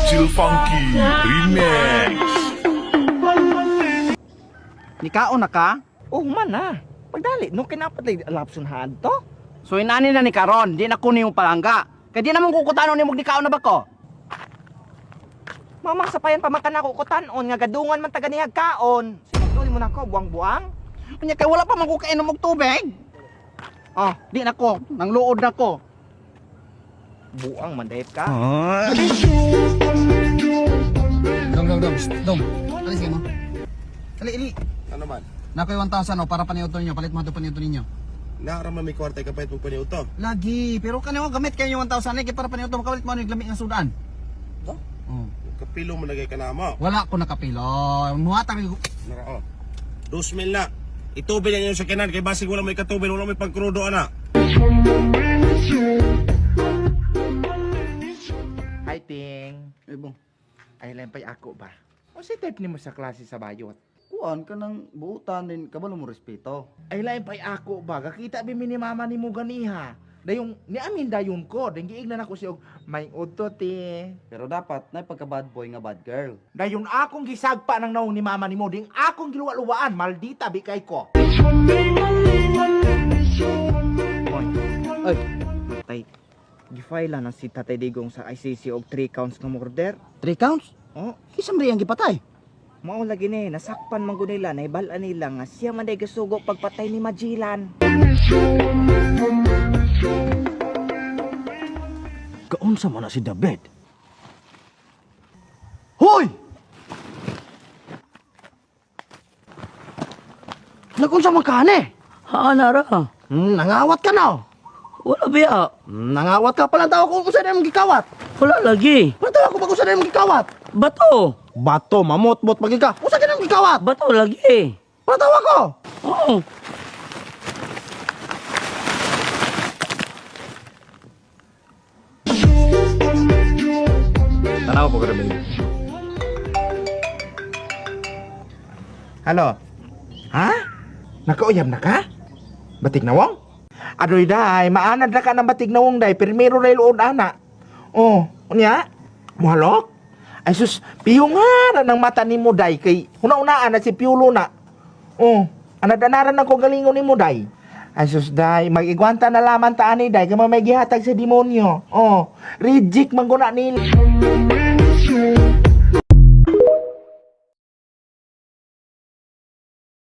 Chill Funky Remix. Nikaon na ka? Oh man na. Pagdali, no kinapatay lapson had to. So inani na ni karon, di na kunin yung palangga. Kaya di naman kukutano ni mong nikaon na ba ko? Mamang sapayan pa man ka na kukutanon nga gadungan man taga niyag kaon. Sinagduli mo na ko buang-buang. Kanya kay wala pa man ko kainom og tubig. Oh, di na ko, nang luod na ko. Buang man dahil ka. Dom. Alis kayo mo. Ali. Ano man? Nakoy 1,000 o para paniuto ninyo. Palit mo ito paniuto ninyo. Nakarama may kwarta ka pa itong paniuto. Lagi. Pero kanyo gamit kayo yung 1,000 lagi para paniuto. Makawalit mo yung lamig ng sudaan. Oh? Oh. Kapilo mo lagay ka na mo. Wala ko nakapilo. Muhatang ko. Naka, 2,000 na. Itubig lang yung sakinan kay basig wala may katubig, wala may pagkrudo ana. Hi Ting. Ebo. Ay lang pa'y ako ba? O si type ni mo sa klase sa bayot? Kuan ka ng buutan din. Kabalo mo respeto. Ay lang pa'y ako ba? Kakita bimi ni mama ni mo ganiha. Dayong ni amin dayon ko. Dayong giignan ako siya may udto ti. Pero dapat na pagka bad boy nga bad girl. Dayon akong gisagpa ng naong ni mama ni mo. Ding akong giluwa-luwaan. Maldita bikay ko. Ay. Tay, gifile lang si Tatay Digong sa ICC og 3 counts nga murder. 3 counts? Oh, Kisam rin ang gipatay. mao lagi ni nasakpan man gud nila naibalan nila nga siya man day gasugo pagpatay ni Majilan. Kaunsa mo na si David? Hoy! Nagunsa man ka ni? Nara. Nangawat ka na. Wala biya. Nangawat ka pala tao kung saan na mong gikawat. Wala lagi. Pala tao ko ba kung saan na mong gikawat? Bato. Bato, mamot-mot pagi ka. Kung saan ka na mong gikawat? Bato lagi. Pala tao ako. Oo. Tanaw po ka rin. Halo. Ha? Nakauyab na ka? Batik nawong? Adoy day, maanad na ka ng batik nawong day, primero ray luod ana. Oh, unya? Muhalok? Ay sus, piyo nga ng mata ni mo day, kay una-unaan na si Piolo na. Oh, anad-anaran ako galingon ni mo day. Ay sus day, mag-igwanta na laman ta ani day, kaya may gihatag sa demonyo. Oh, reject man guna nila.